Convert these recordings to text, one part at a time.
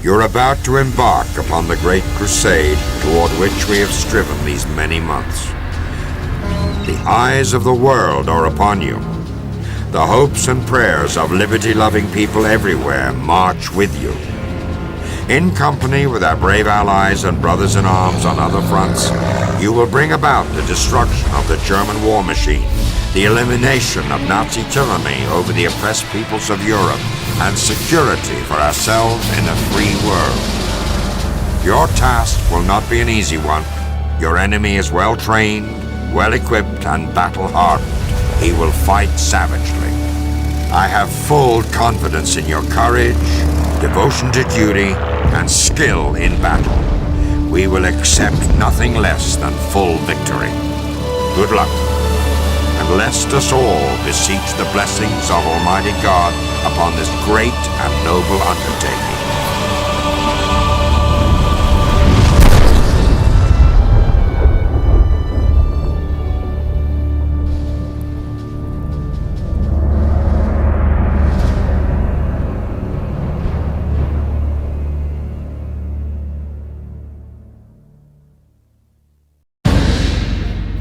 You're about to embark upon the great crusade toward which we have striven these many months. The eyes of the world are upon you. The hopes and prayers of liberty-loving people everywhere march with you. In company with our brave allies and brothers in arms on other fronts, you will bring about the destruction of the German war machine, the elimination of Nazi tyranny over the oppressed peoples of Europe, and security for ourselves in a free world. Your task will not be an easy one. Your enemy is well-trained, well-equipped, and battle-hardened. He will fight savagely. I have full confidence in your courage, devotion to duty, and skill in battle. We will accept nothing less than full victory. Good luck, and lest us all beseech the blessings of Almighty God upon this great and noble undertaking.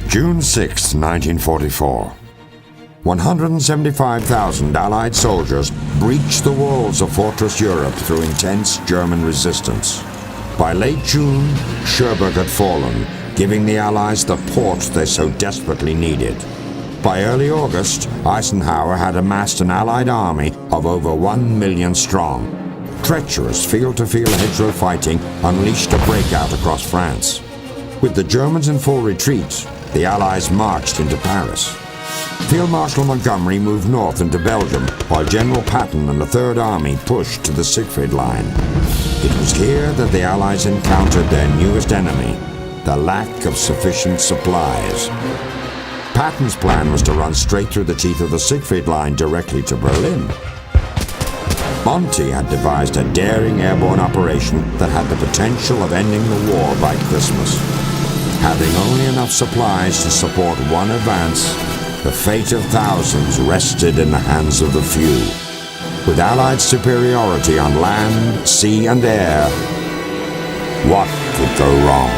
June 6, 1944. 175,000 Allied soldiers breached the walls of Fortress Europe through intense German resistance. By late June, Sherman had fallen, giving the Allies the port they so desperately needed. By early August, Eisenhower had amassed an Allied army of over 1 million strong. Treacherous field-to-field hedgerow fighting unleashed a breakout across France. With the Germans in full retreat, the Allies marched into Paris. Field Marshal Montgomery moved north into Belgium, while General Patton and the Third Army pushed to the Siegfried Line. It was here that the Allies encountered their newest enemy, the lack of sufficient supplies. Patton's plan was to run straight through the teeth of the Siegfried Line directly to Berlin. Monty had devised a daring airborne operation that had the potential of ending the war by Christmas. Having only enough supplies to support one advance, the fate of thousands rested in the hands of the few. With Allied superiority on land, sea, and air, what could go wrong?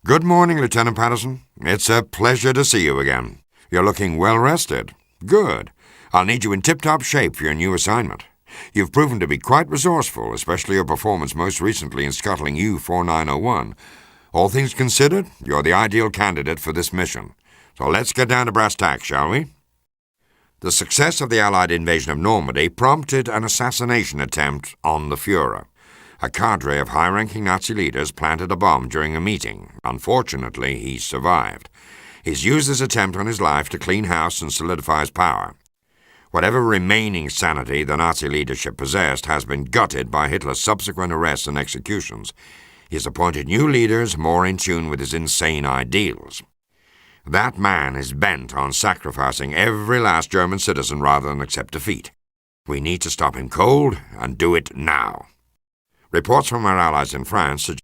Good morning, Lieutenant Patterson. It's a pleasure to see you again. You're looking well-rested. Good. I'll need you in tip-top shape for your new assignment. You've proven to be quite resourceful, especially your performance most recently in scuttling U-4901. All things considered, you're the ideal candidate for this mission. So let's get down to brass tacks, shall we? The success of the Allied invasion of Normandy prompted an assassination attempt on the Führer. A cadre of high-ranking Nazi leaders planted a bomb during a meeting. Unfortunately, he survived. He's used this attempt on his life to clean house and solidify his power. Whatever remaining sanity the Nazi leadership possessed has been gutted by Hitler's subsequent arrests and executions. He has appointed new leaders more in tune with his insane ideals. That man is bent on sacrificing every last German citizen rather than accept defeat. We need to stop him cold and do it now. Reports from our allies in France suggest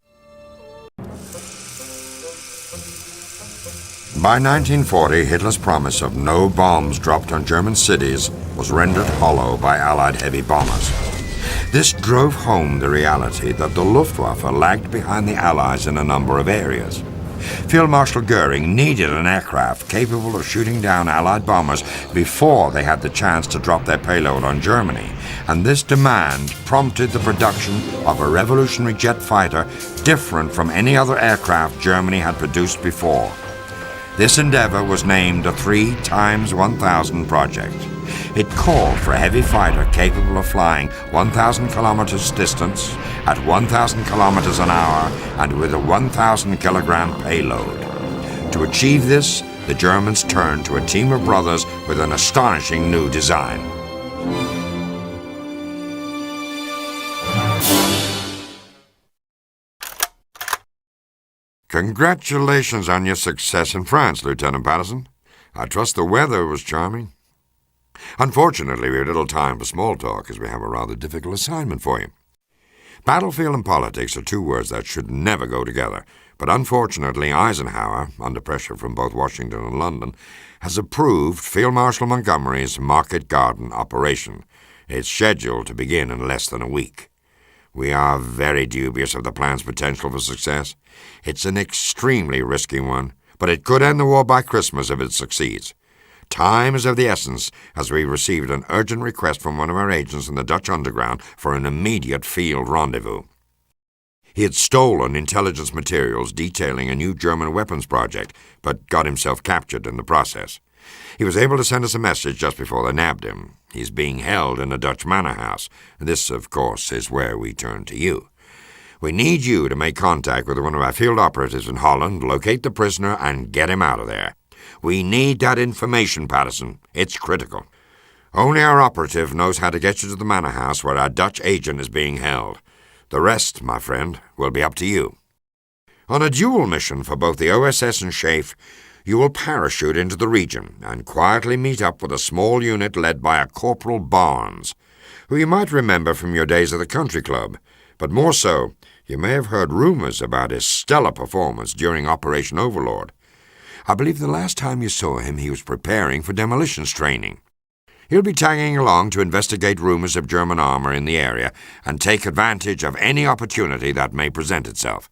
by 1940, Hitler's promise of no bombs dropped on German cities was rendered hollow by Allied heavy bombers. This drove home the reality that the Luftwaffe lagged behind the Allies in a number of areas. Field Marshal Goering needed an aircraft capable of shooting down Allied bombers before they had the chance to drop their payload on Germany, and this demand prompted the production of a revolutionary jet fighter different from any other aircraft Germany had produced before. This endeavor was named the 3x1000 project. It called for a heavy fighter capable of flying 1,000 kilometers distance at 1,000 kilometers an hour and with a 1,000-kilogram payload. To achieve this, the Germans turned to a team of brothers with an astonishing new design. Congratulations on your success in France, Lieutenant Patterson. I trust the weather was charming. Unfortunately, we have little time for small talk as we have a rather difficult assignment for you. Battlefield and politics are two words that should never go together, but unfortunately Eisenhower, under pressure from both Washington and London, has approved Field Marshal Montgomery's Market Garden operation. It's scheduled to begin in less than a week. We are very dubious of the plan's potential for success. It's an extremely risky one, but it could end the war by Christmas if it succeeds. Time is of the essence, as we received an urgent request from one of our agents in the Dutch underground for an immediate field rendezvous. He had stolen intelligence materials detailing a new German weapons project, but got himself captured in the process. He was able to send us a message just before they nabbed him. He's being held in a Dutch manor house. This, of course, is where we turn to you. We need you to make contact with one of our field operatives in Holland, locate the prisoner, and get him out of there. We need that information, Patterson. It's critical. Only our operative knows how to get you to the manor house where our Dutch agent is being held. The rest, my friend, will be up to you. On a dual mission for both the OSS and SHAFE, you will parachute into the region and quietly meet up with a small unit led by a Corporal Barnes, who you might remember from your days at the country club, but more so, you may have heard rumors about his stellar performance during Operation Overlord. I believe the last time you saw him, he was preparing for demolitions training. He'll be tagging along to investigate rumors of German armor in the area and take advantage of any opportunity that may present itself.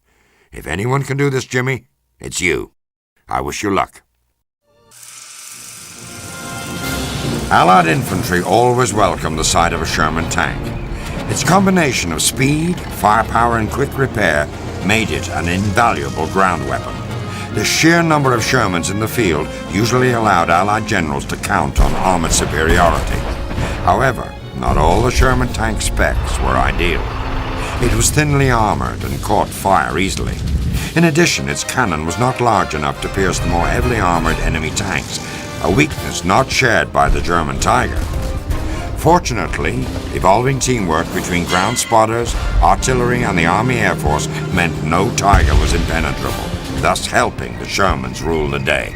If anyone can do this, Jimmy, it's you. I wish you luck. Allied infantry always welcome the sight of a Sherman tank. Its combination of speed, firepower, and quick repair made it an invaluable ground weapon. The sheer number of Shermans in the field usually allowed Allied generals to count on armored superiority. However, not all the Sherman tank specs were ideal. It was thinly armored and caught fire easily. In addition, its cannon was not large enough to pierce the more heavily armored enemy tanks, a weakness not shared by the German Tiger. Fortunately, evolving teamwork between ground spotters, artillery, and the Army Air Force meant no Tiger was impenetrable, thus helping the Shermans rule the day.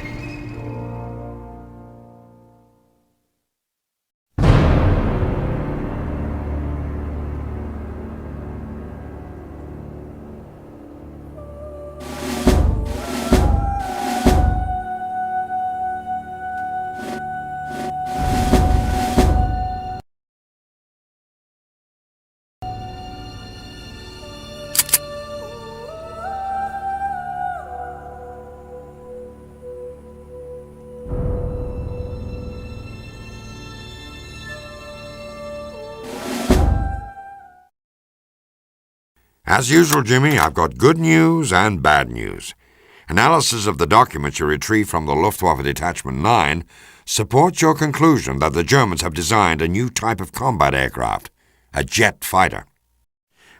As usual, Jimmy, I've got good news and bad news. Analysis of the documents you retrieved from the Luftwaffe Detachment 9 supports your conclusion that the Germans have designed a new type of combat aircraft, a jet fighter.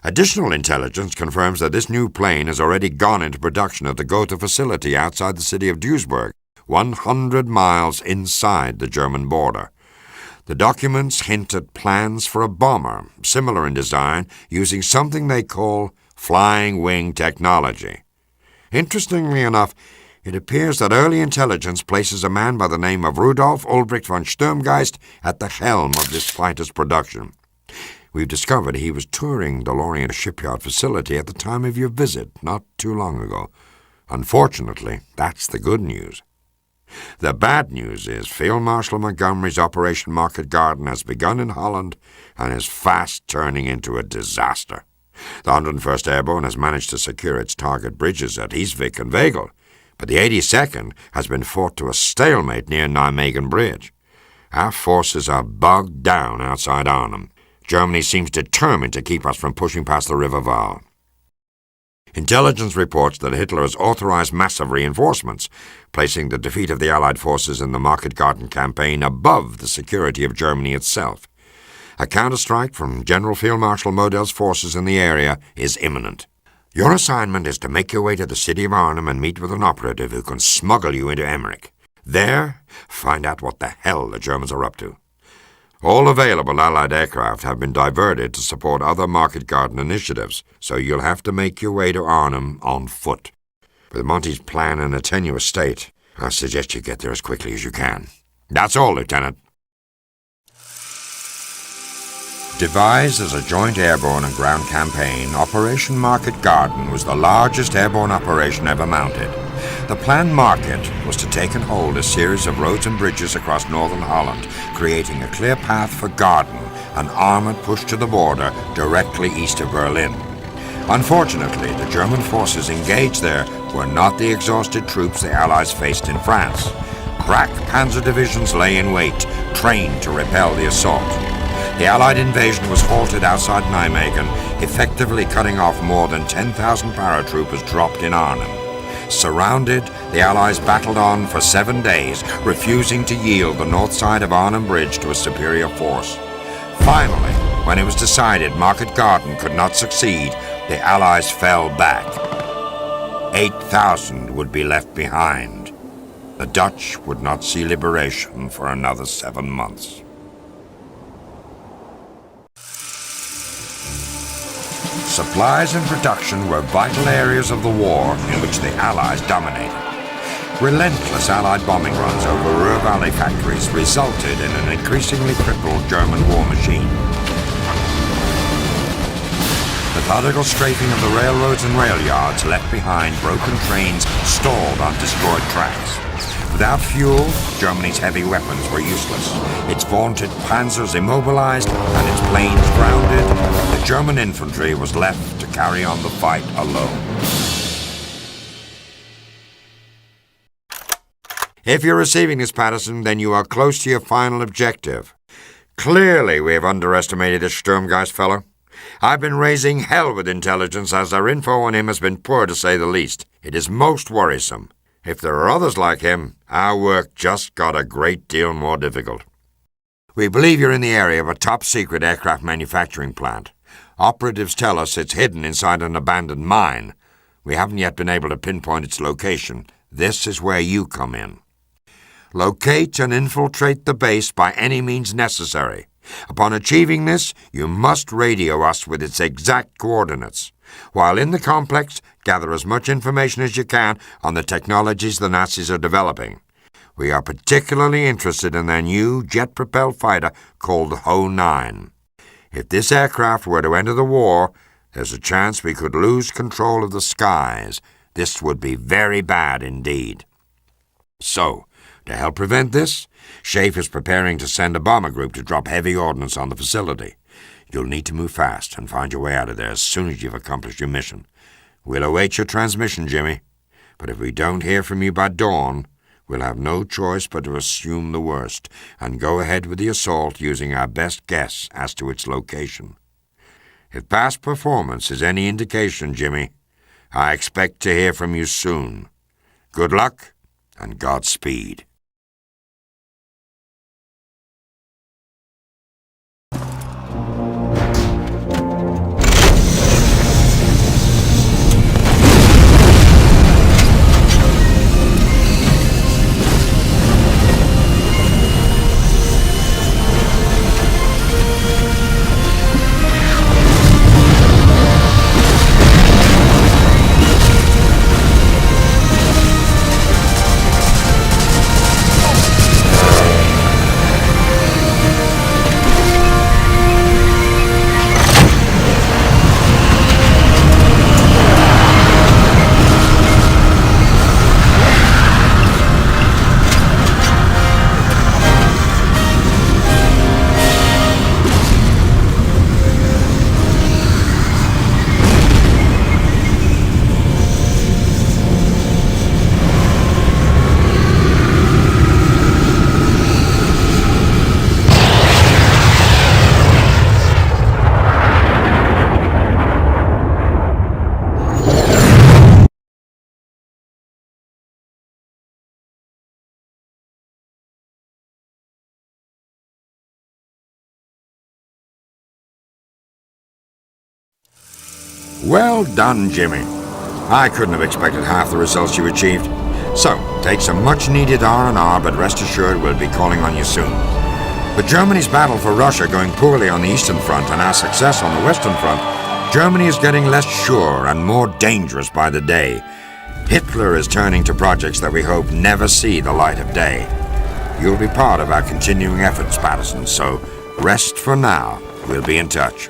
Additional intelligence confirms that this new plane has already gone into production at the Gotha facility outside the city of Duisburg, 100 miles inside the German border. The documents hint at plans for a bomber, similar in design, using something they call flying wing technology. Interestingly enough, it appears that early intelligence places a man by the name of Rudolf Ulbricht von Sturmgeist at the helm of this fighter's production. We've discovered he was touring the Lorient shipyard facility at the time of your visit, not too long ago. Unfortunately, that's the good news. The bad news is Field Marshal Montgomery's Operation Market Garden has begun in Holland and is fast turning into a disaster. The 101st Airborne has managed to secure its target bridges at Easvik and Vegel, but the 82nd has been fought to a stalemate near Nijmegen Bridge. Our forces are bogged down outside Arnhem. Germany seems determined to keep us from pushing past the River Vaal. Intelligence reports that Hitler has authorized massive reinforcements, placing the defeat of the Allied forces in the Market Garden campaign above the security of Germany itself. A counterstrike from General Field Marshal Model's forces in the area is imminent. Your assignment is to make your way to the city of Arnhem and meet with an operative who can smuggle you into Emmerich. There, find out what the hell the Germans are up to. All available Allied aircraft have been diverted to support other Market Garden initiatives, so you'll have to make your way to Arnhem on foot. With Monty's plan in a tenuous state, I suggest you get there as quickly as you can. That's all, Lieutenant. Devised as a joint airborne and ground campaign, Operation Market Garden was the largest airborne operation ever mounted. The planned market was to take and hold a series of roads and bridges across northern Holland, creating a clear path for Garden, an armored push to the border directly east of Berlin. Unfortunately, the German forces engaged there were not the exhausted troops the Allies faced in France. Crack panzer divisions lay in wait, trained to repel the assault. The Allied invasion was halted outside Nijmegen, effectively cutting off more than 10,000 paratroopers dropped in Arnhem. Surrounded, the Allies battled on for 7 days, refusing to yield the north side of Arnhem Bridge to a superior force. Finally, when it was decided Market Garden could not succeed, the Allies fell back. 8,000 would be left behind. The Dutch would not see liberation for another 7 months. Supplies and production were vital areas of the war in which the Allies dominated. Relentless Allied bombing runs over Ruhr Valley factories resulted in an increasingly crippled German war machine. Methodical strafing of the railroads and rail yards left behind broken trains stalled on destroyed tracks. Without fuel, Germany's heavy weapons were useless. Its vaunted panzers immobilized and its planes grounded. The German infantry was left to carry on the fight alone. If you're receiving this, Patterson, then you are close to your final objective. Clearly, we have underestimated this Sturmgeist fellow. I've been raising hell with intelligence as our info on him has been poor, to say the least. It is most worrisome. If there are others like him, our work just got a great deal more difficult. We believe you're in the area of a top-secret aircraft manufacturing plant. Operatives tell us it's hidden inside an abandoned mine. We haven't yet been able to pinpoint its location. This is where you come in. Locate and infiltrate the base by any means necessary. Upon achieving this, you must radio us with its exact coordinates. While in the complex, gather as much information as you can on the technologies the Nazis are developing. We are particularly interested in their new jet-propelled fighter called Ho-9. If this aircraft were to enter the war, there's a chance we could lose control of the skies. This would be very bad indeed. So, to help prevent this, Schaeff is preparing to send a bomber group to drop heavy ordnance on the facility. You'll need to move fast and find your way out of there as soon as you've accomplished your mission. We'll await your transmission, Jimmy. But if we don't hear from you by dawn, we'll have no choice but to assume the worst and go ahead with the assault using our best guess as to its location. If past performance is any indication, Jimmy, I expect to hear from you soon. Good luck and Godspeed. Well done, Jimmy. I couldn't have expected half the results you achieved. So, take some much-needed R&R, but rest assured we'll be calling on you soon. With Germany's battle for Russia going poorly on the Eastern Front and our success on the Western Front, Germany is getting less sure and more dangerous by the day. Hitler is turning to projects that we hope never see the light of day. You'll be part of our continuing efforts, Patterson, so rest for now We'll be in touch.